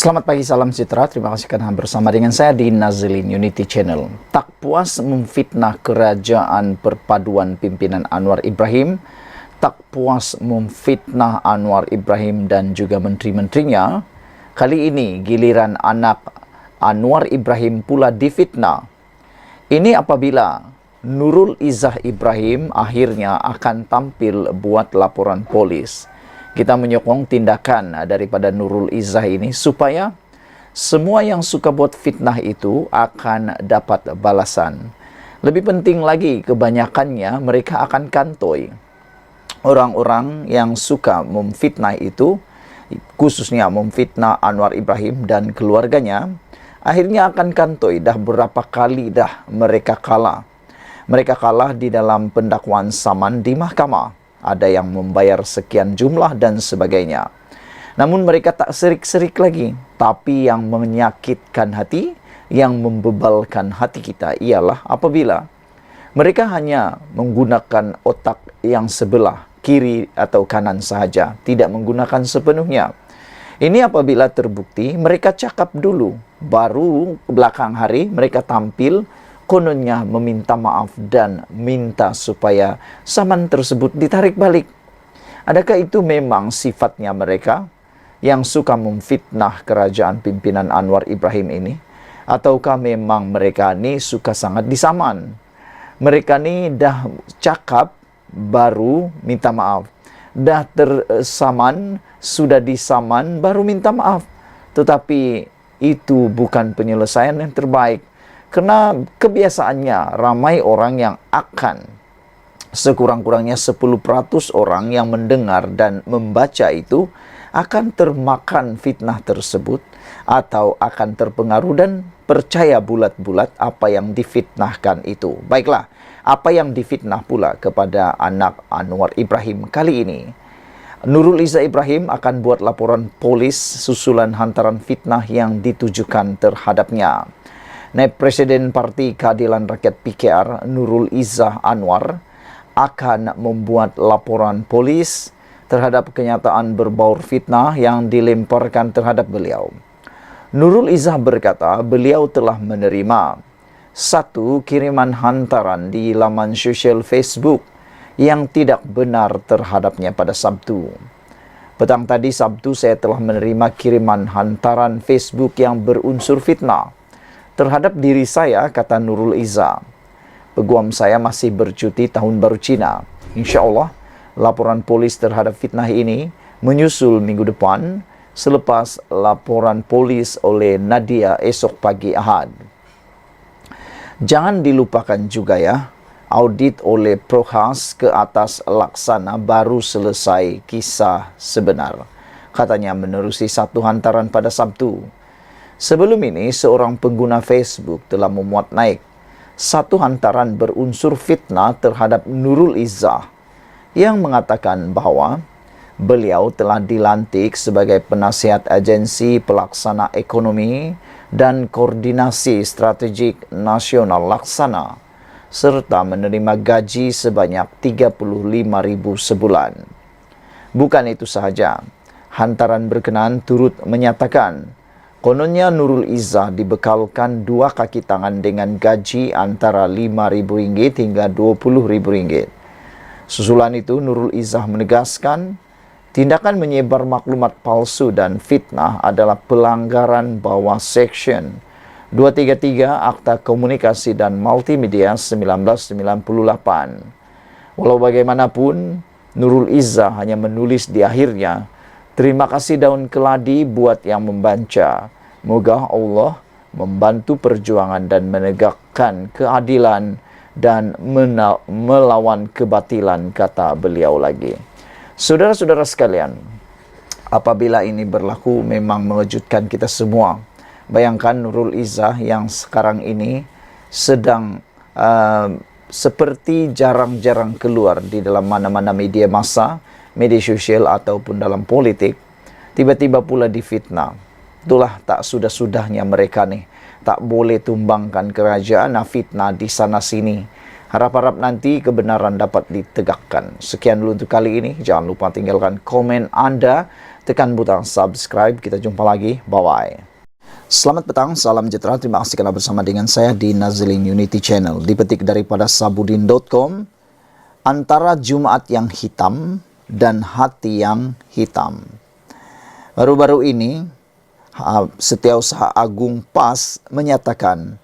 Selamat pagi, salam sejahtera. Terima kasih karena bersama dengan saya di Nazilin Unity Channel. Tak puas memfitnah kerajaan perpaduan pimpinan Anwar Ibrahim, tak puas memfitnah Anwar Ibrahim dan juga menteri-menterinya, kali ini giliran anak Anwar Ibrahim pula difitnah. Ini apabila Nurul Izzah Ibrahim akhirnya akan tampil buat laporan polis. Kita menyokong tindakan daripada Nurul Izzah ini supaya semua yang suka buat fitnah itu akan dapat balasan. Lebih penting lagi, kebanyakannya mereka akan kantoi. Orang-orang yang suka memfitnah itu, khususnya memfitnah Anwar Ibrahim dan keluarganya, akhirnya akan kantoi. Dah berapa kali dah mereka kalah. Mereka kalah di dalam pendakwaan saman di mahkamah. Ada yang membayar sekian jumlah dan sebagainya. Namun mereka tak serik-serik lagi. Tapi yang menyakitkan hati, yang membebalkan hati kita ialah apabila mereka hanya menggunakan otak yang sebelah, kiri atau kanan sahaja, tidak menggunakan sepenuhnya. Ini apabila terbukti mereka cakap dulu, baru belakang hari mereka tampil kononnya meminta maaf dan minta supaya saman tersebut ditarik balik. Adakah itu memang sifatnya mereka yang suka memfitnah kerajaan pimpinan Anwar Ibrahim ini? Ataukah memang mereka ini suka sangat disaman? Mereka ini dah cakap baru minta maaf. Dah tersaman, sudah disaman baru minta maaf. Tetapi itu bukan penyelesaian yang terbaik. Karena kebiasaannya ramai orang yang akan sekurang-kurangnya 10% orang yang mendengar dan membaca itu akan termakan fitnah tersebut atau akan terpengaruh dan percaya bulat-bulat apa yang difitnahkan itu. Baiklah, apa yang difitnah pula kepada anak Anwar Ibrahim kali ini? Nurul Izzah Ibrahim akan buat laporan polis susulan hantaran fitnah yang ditujukan terhadapnya. Naib Presiden Parti Keadilan Rakyat PKR Nurul Izzah Anwar akan membuat laporan polis terhadap kenyataan berbaur fitnah yang dilemparkan terhadap beliau. Nurul Izzah berkata beliau telah menerima satu kiriman hantaran di laman sosial Facebook yang tidak benar terhadapnya pada Sabtu. Petang tadi Sabtu saya telah menerima kiriman hantaran Facebook yang berunsur fitnah terhadap diri saya, kata Nurul Izzah. Peguam saya masih bercuti tahun baru Cina. Insya Allah, laporan polis terhadap fitnah ini menyusul minggu depan selepas laporan polis oleh Nadia esok pagi Ahad. Jangan dilupakan juga ya, audit oleh Prohas ke atas Laksana baru selesai kisah sebenar. Katanya menerusi satu hantaran pada Sabtu. Sebelum ini, seorang pengguna Facebook telah memuat naik satu hantaran berunsur fitnah terhadap Nurul Izzah yang mengatakan bahwa beliau telah dilantik sebagai penasihat agensi pelaksana ekonomi dan koordinasi strategik nasional Laksana serta menerima gaji sebanyak 35.000 sebulan. Bukan itu sahaja, hantaran berkenaan turut menyatakan kononnya Nurul Izzah dibekalkan 2 kaki tangan dengan gaji antara Rp5.000 hingga Rp20.000. Susulan itu Nurul Izzah menegaskan tindakan menyebar maklumat palsu dan fitnah adalah pelanggaran bawah Section 233 Akta Komunikasi dan Multimedia 1998. Walau bagaimanapun, Nurul Izzah hanya menulis di akhirnya, terima kasih daun keladi buat yang membaca. Moga Allah membantu perjuangan dan menegakkan keadilan dan melawan kebatilan, kata beliau lagi. Saudara-saudara sekalian, apabila ini berlaku memang mengejutkan kita semua. Bayangkan Nurul Izzah yang sekarang ini sedang seperti jarang-jarang keluar di dalam mana-mana media massa, media sosial ataupun dalam politik, tiba-tiba pula difitnah. Itulah tak sudah-sudahnya mereka nih. Tak boleh tumbangkan kerajaan, fitnah di sana sini. Harap-harap nanti kebenaran dapat ditegakkan. Sekian dulu untuk kali ini. Jangan lupa tinggalkan komen Anda tekan butang subscribe. Kita jumpa lagi. Bye-bye. Selamat petang, salam sejahtera. Terima kasih karena bersama dengan saya di Nazilin Unity Channel. Dipetik daripada sabudin.com, antara Jumat yang hitam dan hati yang hitam. Baru-baru ini, Setiausaha Agung PAS menyatakan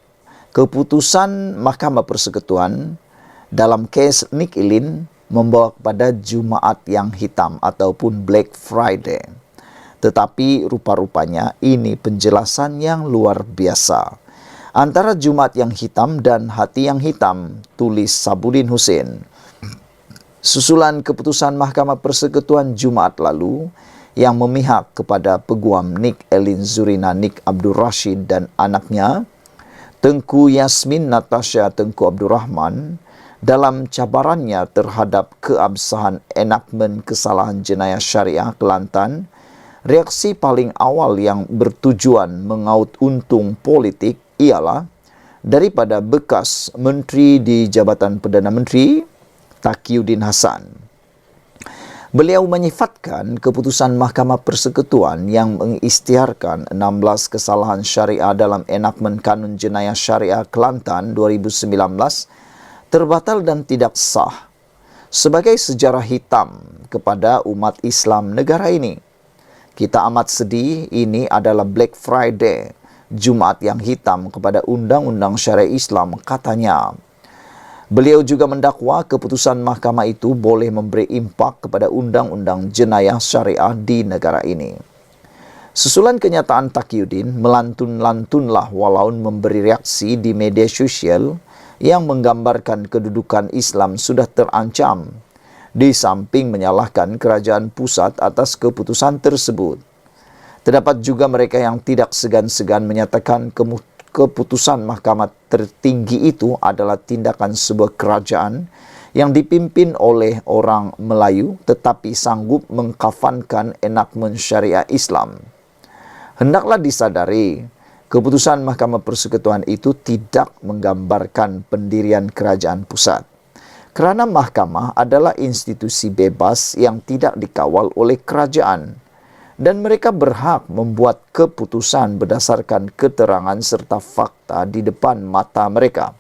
keputusan Mahkamah Persekutuan dalam kes Nick Elin membawa kepada Jumat yang hitam ataupun Black Friday. Tetapi rupa-rupanya ini penjelasan yang luar biasa. Antara Jumat yang hitam dan hati yang hitam, tulis Sabudin Hussein. Susulan keputusan Mahkamah Persekutuan Jumat lalu yang memihak kepada peguam Nick Elin Zurina Nick Abdul Rashid dan anaknya, Tengku Yasmin Natasha Tengku Abdul Rahman, dalam cabarannya terhadap keabsahan enakmen kesalahan jenayah syariah Kelantan. Reaksi paling awal yang bertujuan mengaut untung politik ialah daripada bekas Menteri di Jabatan Perdana Menteri, Taqiyuddin Hassan. Beliau menyifatkan keputusan Mahkamah Persekutuan yang mengisytiharkan 16 kesalahan syariah dalam enakmen Kanun Jenayah Syariah Kelantan 2019 terbatal dan tidak sah sebagai sejarah hitam kepada umat Islam negara ini. Kita amat sedih, ini adalah Black Friday, Jumat yang hitam kepada Undang-Undang Syariah Islam, katanya. Beliau juga mendakwa keputusan mahkamah itu boleh memberi impak kepada Undang-Undang Jenayah Syariah di negara ini. Susulan kenyataan Taqiyuddin melantun-lantunlah walau memberi reaksi di media sosial yang menggambarkan kedudukan Islam sudah terancam, di samping menyalahkan kerajaan pusat atas keputusan tersebut. Terdapat juga mereka yang tidak segan-segan menyatakan keputusan mahkamah tertinggi itu adalah tindakan sebuah kerajaan yang dipimpin oleh orang Melayu tetapi sanggup mengkafankan enakmen syariah Islam. Hendaklah disadari, keputusan Mahkamah Persekutuan itu tidak menggambarkan pendirian kerajaan pusat. Kerana mahkamah adalah institusi bebas yang tidak dikawal oleh kerajaan dan mereka berhak membuat keputusan berdasarkan keterangan serta fakta di depan mata mereka.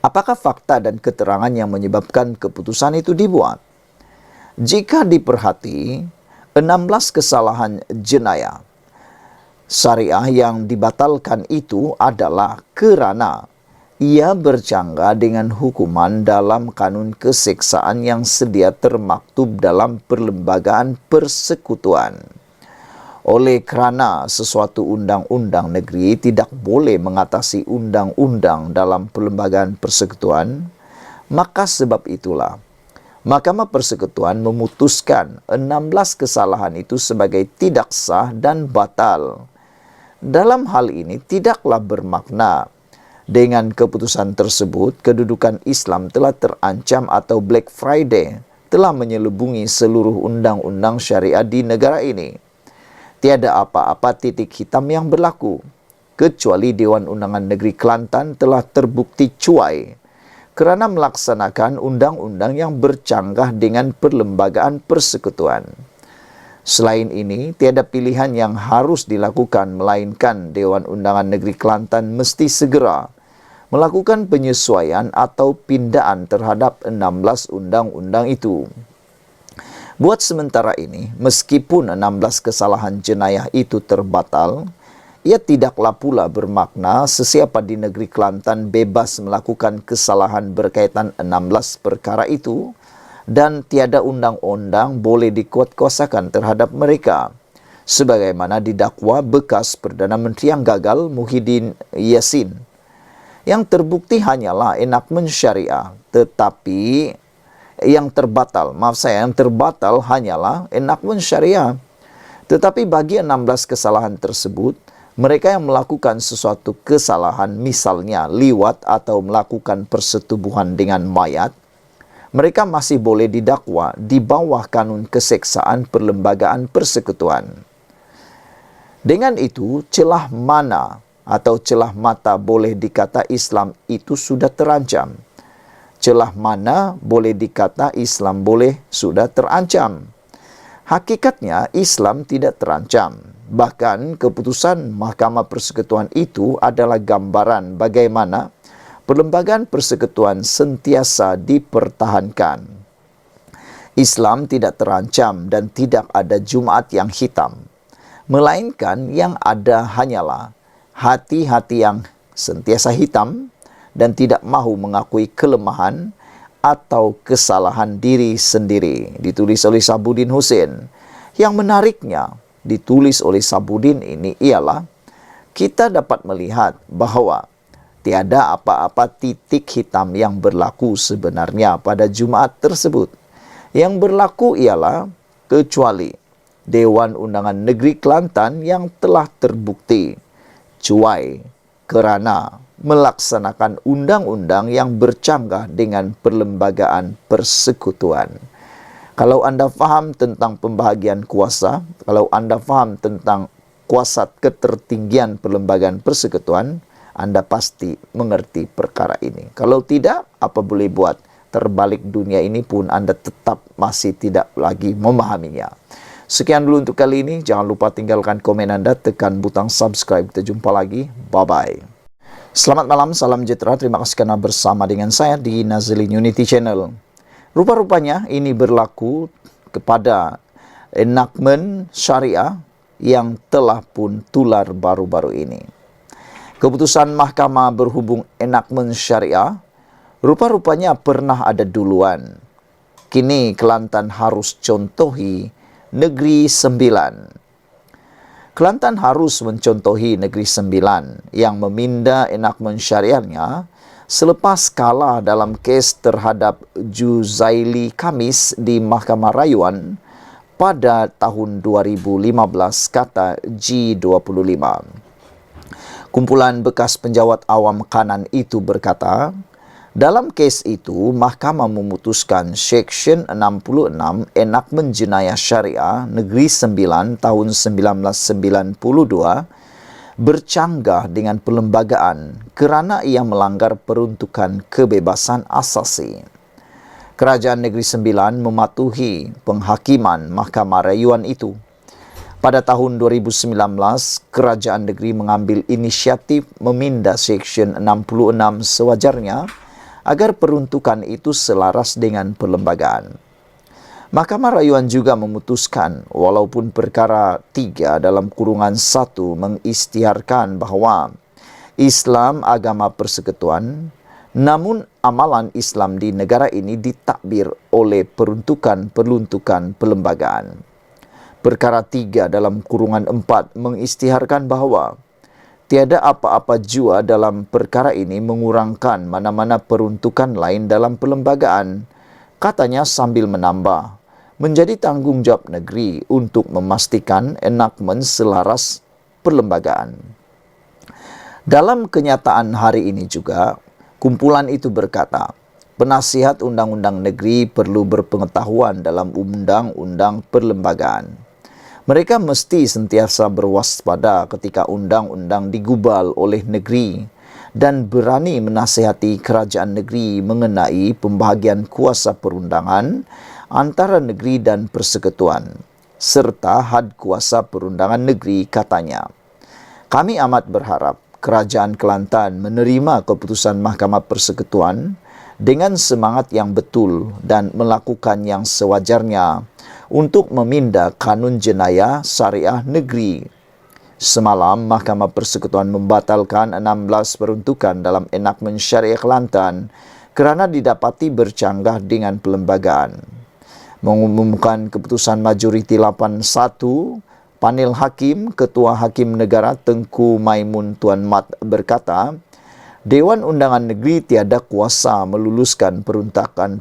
Apakah fakta dan keterangan yang menyebabkan keputusan itu dibuat? Jika diperhati, 16 kesalahan jenayah syariah yang dibatalkan itu adalah kerana ia bercanggah dengan hukuman dalam kanun keseksaan yang sedia termaktub dalam Perlembagaan Persekutuan. Oleh kerana sesuatu undang-undang negeri tidak boleh mengatasi undang-undang dalam Perlembagaan Persekutuan, maka sebab itulah Mahkamah Persekutuan memutuskan 16 kesalahan itu sebagai tidak sah dan batal. Dalam hal ini tidaklah bermakna dengan keputusan tersebut, kedudukan Islam telah terancam atau Black Friday telah menyelubungi seluruh undang-undang syariah di negara ini. Tiada apa-apa titik hitam yang berlaku, kecuali Dewan Undangan Negeri Kelantan telah terbukti cuai kerana melaksanakan undang-undang yang bercanggah dengan Perlembagaan Persekutuan. Selain ini, tiada pilihan yang harus dilakukan melainkan Dewan Undangan Negeri Kelantan mesti segera melakukan penyesuaian atau pindaan terhadap 16 undang-undang itu. Buat sementara ini, meskipun 16 kesalahan jenayah itu terbatal, ia tidaklah pula bermakna sesiapa di negeri Kelantan bebas melakukan kesalahan berkaitan 16 perkara itu dan tiada undang-undang boleh dikuatkuasakan terhadap mereka. Sebagaimana didakwa bekas Perdana Menteri yang gagal Muhyiddin Yassin. Yang terbukti hanyalah enakmen syariah, tetapi yang terbatal hanyalah enakmen syariah. Tetapi bagi 16 kesalahan tersebut, mereka yang melakukan sesuatu kesalahan, misalnya liwat atau melakukan persetubuhan dengan mayat, mereka masih boleh didakwa di bawah kanun keseksaan Perlembagaan Persekutuan. Dengan itu, celah mana atau celah mata boleh dikata Islam itu sudah terancam. Celah mana boleh dikata Islam sudah terancam. Hakikatnya Islam tidak terancam. Bahkan keputusan Mahkamah Persekutuan itu adalah gambaran bagaimana perlembagaan persekutuan sentiasa dipertahankan. Islam tidak terancam dan tidak ada Jumat yang hitam, melainkan yang ada hanyalah hati-hati yang sentiasa hitam dan tidak mahu mengakui kelemahan atau kesalahan diri sendiri. Ditulis oleh Sabuddin Hussein. Yang menariknya, ditulis oleh Sabuddin ini ialah kita dapat melihat bahwa tiada apa-apa titik hitam yang berlaku sebenarnya pada Jumaat tersebut. Yang berlaku ialah kecuali Dewan Undangan Negeri Kelantan yang telah terbukti cuai kerana melaksanakan undang-undang yang bercanggah dengan perlembagaan persekutuan. Kalau anda faham tentang pembahagian kuasa, kalau anda faham tentang kuasa ketertinggian perlembagaan persekutuan, anda pasti mengerti perkara ini. Kalau tidak, apa boleh buat? Terbalik dunia ini pun anda tetap masih tidak lagi memahaminya. Sekian dulu untuk kali ini. Jangan lupa tinggalkan komen anda, tekan butang subscribe. Kita jumpa lagi. Bye-bye. Selamat malam, salam sejahtera. Terima kasih karena bersama dengan saya di Nazilin Unity Channel. Rupa-rupanya ini berlaku kepada enakmen syariah yang telah pun tular baru-baru ini. Keputusan mahkamah berhubung enakmen syariah rupa-rupanya pernah ada duluan. Kini Kelantan harus contohi Negeri Sembilan. Kelantan harus mencontohi Negeri Sembilan yang meminda enakmen syariahnya selepas kalah dalam kes terhadap Juzaili Khamis di Mahkamah Rayuan pada tahun 2015, kata G25. Kumpulan bekas penjawat awam kanan itu berkata, dalam kes itu, mahkamah memutuskan Seksyen 66 Enakmen Jenayah Syariah Negeri Sembilan tahun 1992 bercanggah dengan perlembagaan kerana ia melanggar peruntukan kebebasan asasi. Kerajaan Negeri Sembilan mematuhi penghakiman Mahkamah Rayuan itu. Pada tahun 2019, Kerajaan Negeri mengambil inisiatif meminda Seksyen 66 sewajarnya agar peruntukan itu selaras dengan perlembagaan. Mahkamah Rayuan juga memutuskan walaupun perkara 3 dalam kurungan 1 mengisytiharkan bahawa Islam agama persekutuan, namun amalan Islam di negara ini ditakbir oleh peruntukan perlembagaan. Perkara 3 dalam kurungan 4 mengisytiharkan bahawa tiada apa-apa jua dalam perkara ini mengurangkan mana-mana peruntukan lain dalam perlembagaan, katanya sambil menambah, menjadi tanggungjawab negeri untuk memastikan enakmen selaras perlembagaan. Dalam kenyataan hari ini juga, kumpulan itu berkata, penasihat undang-undang negeri perlu berpengetahuan dalam undang-undang perlembagaan. Mereka mesti sentiasa berwaspada ketika undang-undang digubal oleh negeri dan berani menasihati kerajaan negeri mengenai pembahagian kuasa perundangan antara negeri dan persekutuan, serta had kuasa perundangan negeri, katanya. Kami amat berharap Kerajaan Kelantan menerima keputusan Mahkamah Persekutuan dengan semangat yang betul dan melakukan yang sewajarnya untuk meminda kanun jenayah syariah negeri. Semalam, Mahkamah Persekutuan membatalkan 16 peruntukan dalam enakmen syariah Kelantan kerana didapati bercanggah dengan perlembagaan. Mengumumkan keputusan majoriti 8-1, panel hakim, Ketua Hakim Negara Tengku Maimun Tuan Mat berkata, Dewan Undangan Negeri tiada kuasa meluluskan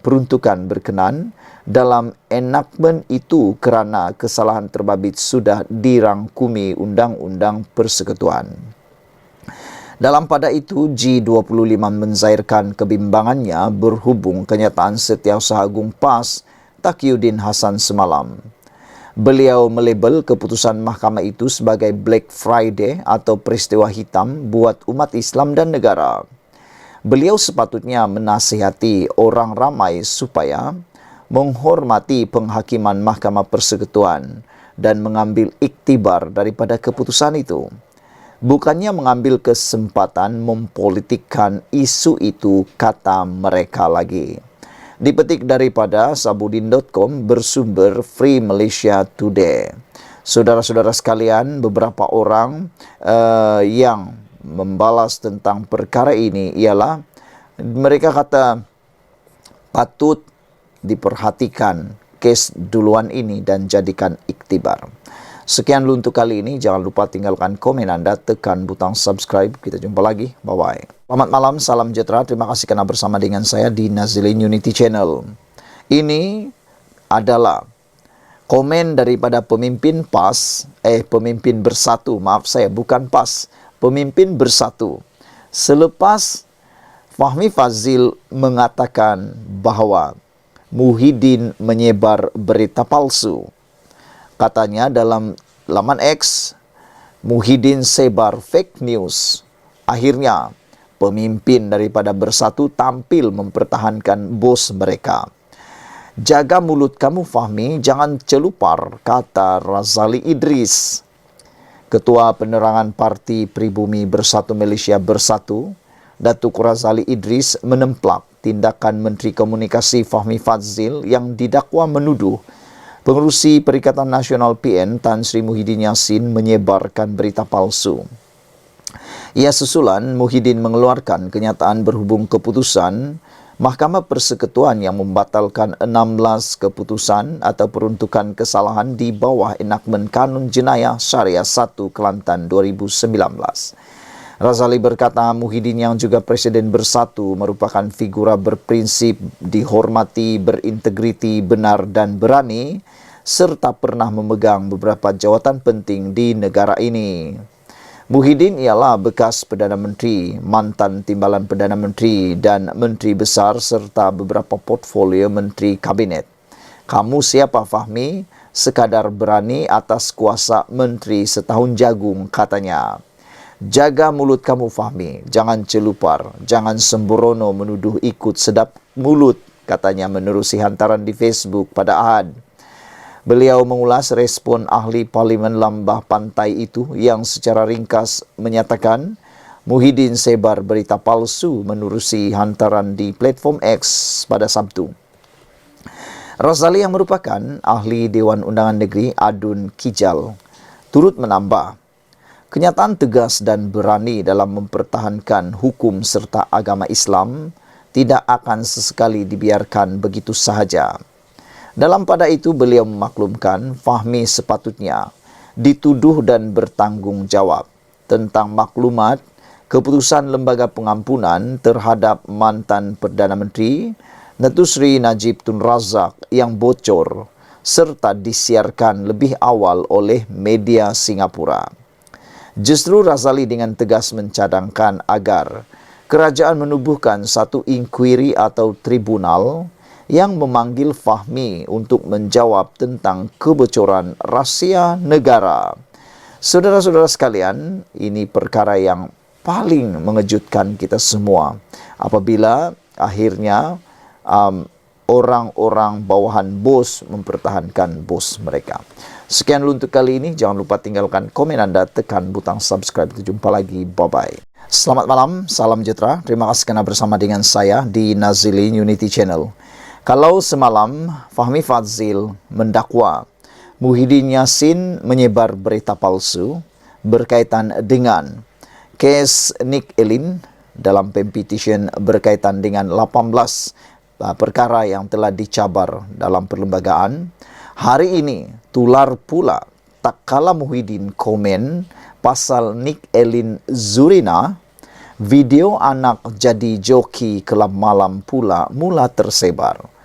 peruntukan berkenan dalam enakmen itu kerana kesalahan terbabit sudah dirangkumi Undang-Undang Persekutuan. Dalam pada itu, G25 menzahirkan kebimbangannya berhubung kenyataan Setiausaha Agung PAS Taqiyuddin Hasan semalam. Beliau melabel keputusan mahkamah itu sebagai Black Friday atau peristiwa hitam buat umat Islam dan negara. Beliau sepatutnya menasihati orang ramai supaya menghormati penghakiman Mahkamah Persekutuan dan mengambil iktibar daripada keputusan itu. Bukannya mengambil kesempatan mempolitikkan isu itu, kata mereka lagi. Dipetik daripada sabudin.com bersumber Free Malaysia Today. Saudara-saudara sekalian, beberapa orang yang membalas tentang perkara ini ialah mereka kata patut diperhatikan kes duluan ini dan jadikan iktibar. Sekian dulu untuk kali ini. Jangan lupa tinggalkan komen Anda, tekan butang subscribe. Kita jumpa lagi. Bye-bye. Selamat malam, salam sejahtera. Terima kasih karena bersama dengan saya di Nazilin Unity Channel. Ini adalah komen daripada pemimpin pemimpin bersatu. Maaf saya, bukan PAS. Pemimpin bersatu. Selepas Fahmi Fadzil mengatakan bahawa Muhyiddin menyebar berita palsu. Katanya dalam laman X, Muhyiddin sebar fake news. Akhirnya, pemimpin daripada Bersatu tampil mempertahankan bos mereka. Jaga mulut kamu Fahmi, jangan celupar, kata Razali Idris. Ketua Penerangan Parti Pribumi Bersatu Malaysia Bersatu, Datuk Razali Idris menemplak tindakan Menteri Komunikasi Fahmi Fadzil yang didakwa menuduh Pengerusi Perikatan Nasional PN Tan Sri Muhyiddin Yassin menyebarkan berita palsu. Ia susulan Muhyiddin mengeluarkan kenyataan berhubung keputusan Mahkamah Persekutuan yang membatalkan 16 keputusan atau peruntukan kesalahan di bawah enakmen Kanun Jenayah Syariah 1 Kelantan 2019. Razali berkata Muhyiddin yang juga Presiden Bersatu merupakan figura berprinsip, dihormati, berintegriti, benar dan berani, serta pernah memegang beberapa jawatan penting di negara ini. Muhyiddin ialah bekas Perdana Menteri, mantan Timbalan Perdana Menteri dan Menteri Besar serta beberapa portfolio Menteri Kabinet. Kamu siapa Fahmi? Sekadar berani atas kuasa Menteri setahun jagung, katanya. Jaga mulut kamu Fahmi, jangan celupar, jangan sembrono menuduh ikut sedap mulut, katanya menerusi hantaran di Facebook pada Ahad. Beliau mengulas respon ahli Parlimen Lambah Pantai itu yang secara ringkas menyatakan Muhyiddin sebar berita palsu menerusi hantaran di platform X pada Sabtu. Razali yang merupakan ahli Dewan Undangan Negeri Adun Kijal turut menambah, kenyataan tegas dan berani dalam mempertahankan hukum serta agama Islam tidak akan sesekali dibiarkan begitu sahaja. Dalam pada itu beliau memaklumkan Fahmi sepatutnya dituduh dan bertanggung jawab tentang maklumat keputusan Lembaga Pengampunan terhadap mantan Perdana Menteri Datuk Seri Najib Tun Razak yang bocor serta disiarkan lebih awal oleh media Singapura. Justru Razali dengan tegas mencadangkan agar kerajaan menubuhkan satu inkuiri atau tribunal yang memanggil Fahmi untuk menjawab tentang kebocoran rahsia negara. Saudara-saudara sekalian, ini perkara yang paling mengejutkan kita semua apabila akhirnya orang-orang bawahan bos mempertahankan bos mereka. Sekian dulu untuk kali ini. Jangan lupa tinggalkan komen Anda, tekan butang subscribe. Kita jumpa lagi. Bye-bye. Selamat malam, salam sejahtera. Terima kasih kerana bersama dengan saya di Nazilin Unity Channel. Kalau semalam Fahmi Fadzil mendakwa Muhyiddin Yassin menyebar berita palsu berkaitan dengan kes Nick Elin dalam petition berkaitan dengan 18 perkara yang telah dicabar dalam perlembagaan. Hari ini tular pula tak kala Muhyiddin komen pasal Nick Elin Zurina, video anak jadi joki kelab malam pula mula tersebar.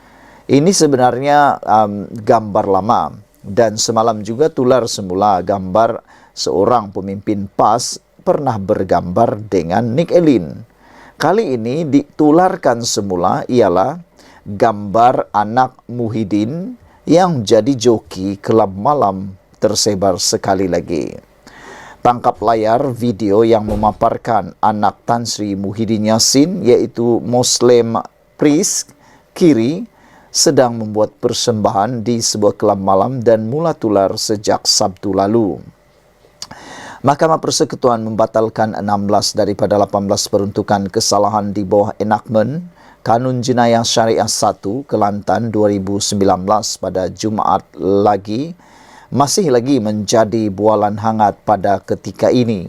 Ini sebenarnya gambar lama dan semalam juga tular semula gambar seorang pemimpin PAS pernah bergambar dengan Nick Elin. Kali ini ditularkan semula ialah gambar anak Muhyiddin yang jadi joki kelab malam tersebar sekali lagi. Tangkap layar video yang memaparkan anak Tan Sri Muhyiddin Yassin iaitu Muslim Pris Kiri sedang membuat persembahan di sebuah kelab malam dan mula tular sejak Sabtu lalu. Mahkamah Persekutuan membatalkan 16 daripada 18 peruntukan kesalahan di bawah enakmen Kanun Jenayah Syariah 1 Kelantan 2019 pada Jumaat masih lagi menjadi bualan hangat pada ketika ini.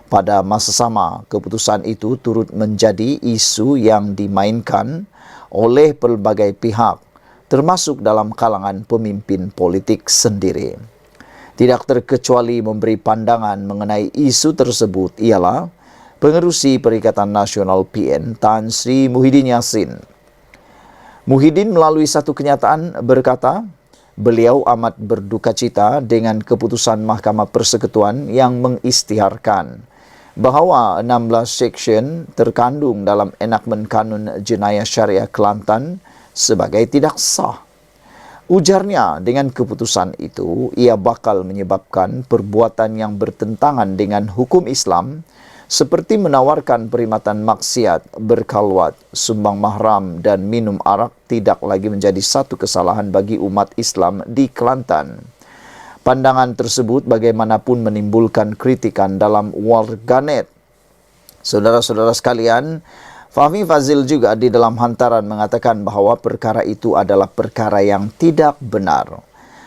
Pada masa sama, keputusan itu turut menjadi isu yang dimainkan oleh pelbagai pihak, termasuk dalam kalangan pemimpin politik sendiri. Tidak terkecuali memberi pandangan mengenai isu tersebut ialah Pengerusi Perikatan Nasional PN Tan Sri Muhyiddin Yassin. Muhyiddin melalui satu kenyataan berkata, beliau amat berduka cita dengan keputusan Mahkamah Persekutuan yang mengisytiharkan bahawa 16 seksyen terkandung dalam enakmen Kanun Jenayah Syariah Kelantan sebagai tidak sah. Ujarnya, dengan keputusan itu, ia bakal menyebabkan perbuatan yang bertentangan dengan hukum Islam seperti menawarkan perkhidmatan maksiat, berkalwat, sumbang mahram dan minum arak tidak lagi menjadi satu kesalahan bagi umat Islam di Kelantan. Pandangan tersebut bagaimanapun menimbulkan kritikan dalam warganet. Saudara-saudara sekalian, Fahmi Fazil juga di dalam hantaran mengatakan bahawa perkara itu adalah perkara yang tidak benar.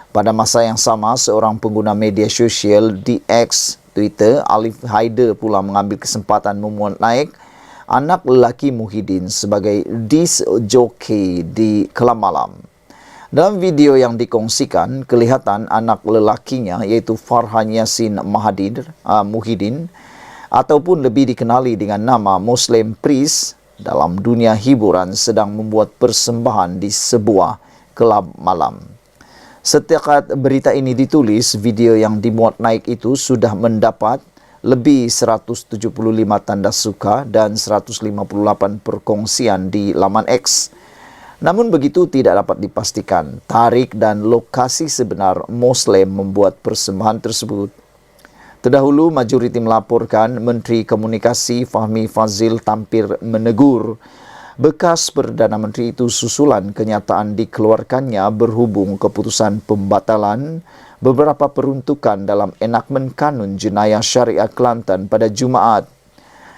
Pada masa yang sama, seorang pengguna media sosial di X, Twitter, Alif Haider pula mengambil kesempatan memuat naik anak lelaki Muhyiddin sebagai disc jockey di kelab malam. Dalam video yang dikongsikan, kelihatan anak lelakinya iaitu Farhan Yassin Muhyiddin ataupun lebih dikenali dengan nama Muslim Priest dalam dunia hiburan sedang membuat persembahan di sebuah kelab malam. Setiap berita ini ditulis, video yang dimuat naik itu sudah mendapat lebih 175 tanda suka dan 158 perkongsian di laman X. Namun begitu tidak dapat dipastikan tarikh dan lokasi sebenar Muslim membuat persembahan tersebut. Terdahulu, majoriti melaporkan Menteri Komunikasi Fahmi Fazil tampil menegur bekas Perdana Menteri itu susulan kenyataan dikeluarkannya berhubung keputusan pembatalan beberapa peruntukan dalam enakmen Kanun Jenayah Syariah Kelantan pada Jumaat.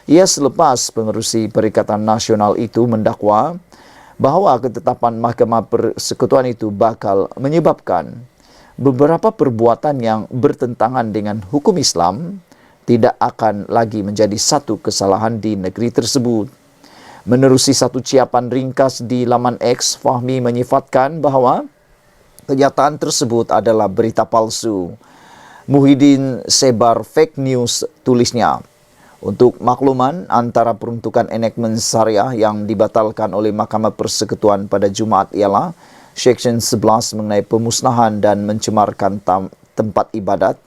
Ia selepas Pengerusi Perikatan Nasional itu mendakwa bahawa ketetapan Mahkamah Persekutuan itu bakal menyebabkan beberapa perbuatan yang bertentangan dengan hukum Islam tidak akan lagi menjadi satu kesalahan di negeri tersebut. Menerusi satu ciapan ringkas di laman X, Fahmi menyifatkan bahawa kenyataan tersebut adalah berita palsu. Muhyiddin sebar fake news, tulisnya. Untuk makluman, antara peruntukan enakmen syariah yang dibatalkan oleh Mahkamah Persekutuan pada Jumaat ialah Seksyen 11 mengenai pemusnahan dan mencemarkan tempat ibadat,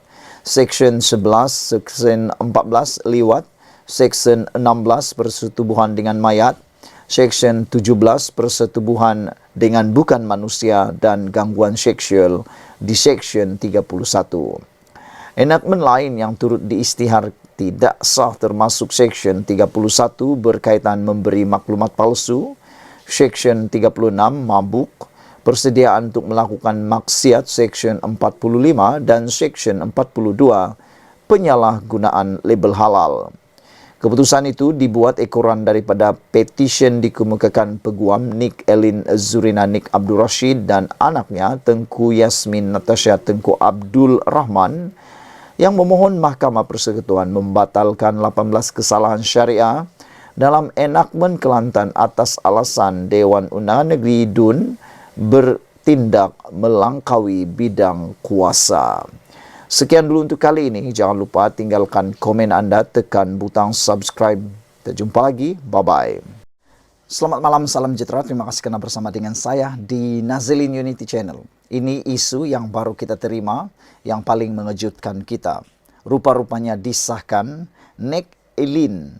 Seksyen 11, Seksyen 14 liwat, Seksyen 16 persetubuhan dengan mayat, Seksyen 17 persetubuhan dengan bukan manusia dan gangguan seksual di Seksyen 31. Enakmen lain yang turut diisytihar tidak sah termasuk Seksyen 31 berkaitan memberi maklumat palsu, Seksyen 36 mabuk, persediaan untuk melakukan maksiat Seksyen 45 dan Seksyen 42 penyalahgunaan label halal. Keputusan itu dibuat ekoran daripada petisyen dikemukakan Peguam Nik Elin Zurina Nik Abdul Rashid dan anaknya Tengku Yasmin Natasha Tengku Abdul Rahman yang memohon Mahkamah Persekutuan membatalkan 18 kesalahan syariah dalam enakmen Kelantan atas alasan Dewan Undangan Negeri DUN bertindak melangkaui bidang kuasa. Sekian dulu untuk kali ini. Jangan lupa tinggalkan komen anda, tekan butang subscribe. Kita jumpa lagi. Bye-bye. Selamat malam, salam sejahtera. Terima kasih kerana bersama dengan saya di Nazilin Unity Channel. Ini isu yang baru kita terima, yang paling mengejutkan kita. Rupa-rupanya disahkan Nik Elin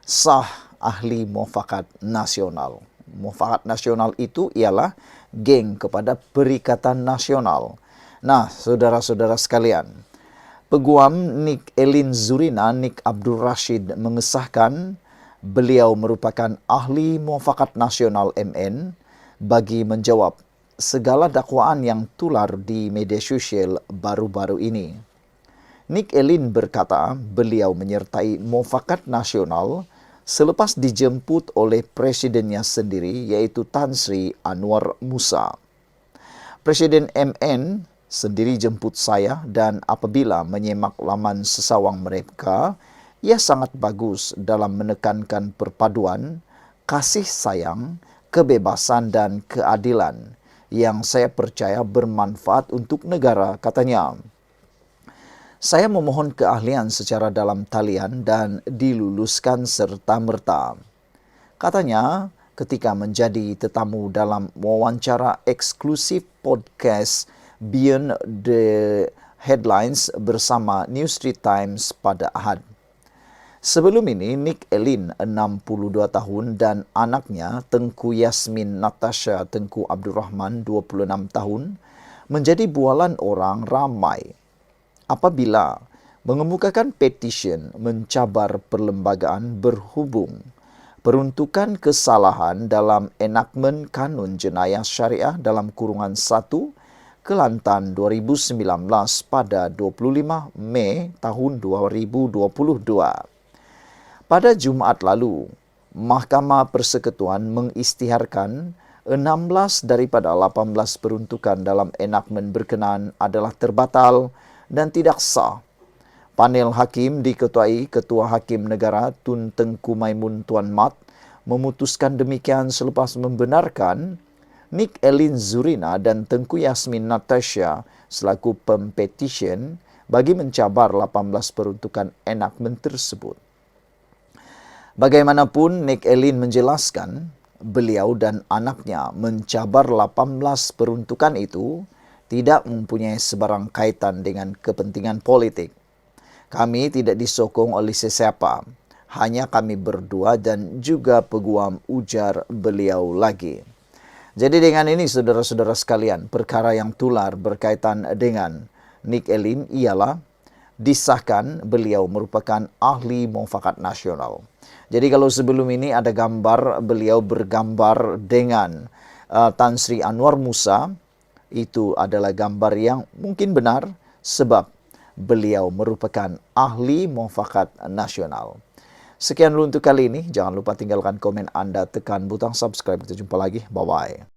sah ahli muafakat nasional. Muafakat nasional itu ialah geng kepada Perikatan Nasional. Nah, saudara-saudara sekalian, Peguam Nik Elin Zurina Nik Abdul Rashid mengesahkan beliau merupakan ahli muafakat nasional MN bagi menjawab segala dakwaan yang tular di media sosial baru-baru ini. Nick Elin berkata beliau menyertai mufakat nasional selepas dijemput oleh presidennya sendiri yaitu Tan Sri Anwar Musa. Presiden MN sendiri jemput saya dan apabila menyemak laman sesawang mereka, ia sangat bagus dalam menekankan perpaduan, kasih sayang, kebebasan dan keadilan yang saya percaya bermanfaat untuk negara, katanya. Saya memohon keahlian secara dalam talian dan diluluskan serta-merta. Katanya, ketika menjadi tetamu dalam wawancara eksklusif podcast Beyond the Headlines bersama New Street Times pada Ahad. Sebelum ini, Nick Elin, 62 tahun, dan anaknya Tengku Yasmin Natasha Tengku Abdurrahman, 26 tahun, menjadi bualan orang ramai apabila mengemukakan petisyen mencabar perlembagaan berhubung peruntukan kesalahan dalam enakmen Kanun Jenayah Syariah dalam kurungan 1 Kelantan 2019 pada 25 Mei tahun 2022. Pada Jumaat lalu, Mahkamah Persekutuan mengisytiharkan 16 daripada 18 peruntukan dalam enakmen berkenaan adalah terbatal dan tidak sah. Panel hakim diketuai Ketua Hakim Negara Tun Tengku Maimun Tuan Mat memutuskan demikian selepas membenarkan Nick Elin Zurina dan Tengku Yasmin Natasha selaku pempetisyen bagi mencabar 18 peruntukan enakmen tersebut. Bagaimanapun, Nick Elin menjelaskan beliau dan anaknya mencabar 18 peruntukan itu tidak mempunyai sebarang kaitan dengan kepentingan politik. Kami tidak disokong oleh sesiapa, hanya kami berdua dan juga peguam, ujar beliau lagi. Jadi dengan ini saudara-saudara sekalian, perkara yang tular berkaitan dengan Nick Elin ialah disahkan beliau merupakan ahli mufakat nasional. Jadi kalau sebelum ini ada gambar beliau bergambar dengan Tan Sri Anwar Musa, itu adalah gambar yang mungkin benar sebab beliau merupakan ahli mufakat nasional. Sekian dulu untuk kali ini. Jangan lupa tinggalkan komen Anda, tekan butang subscribe. Kita jumpa lagi. Bye-bye.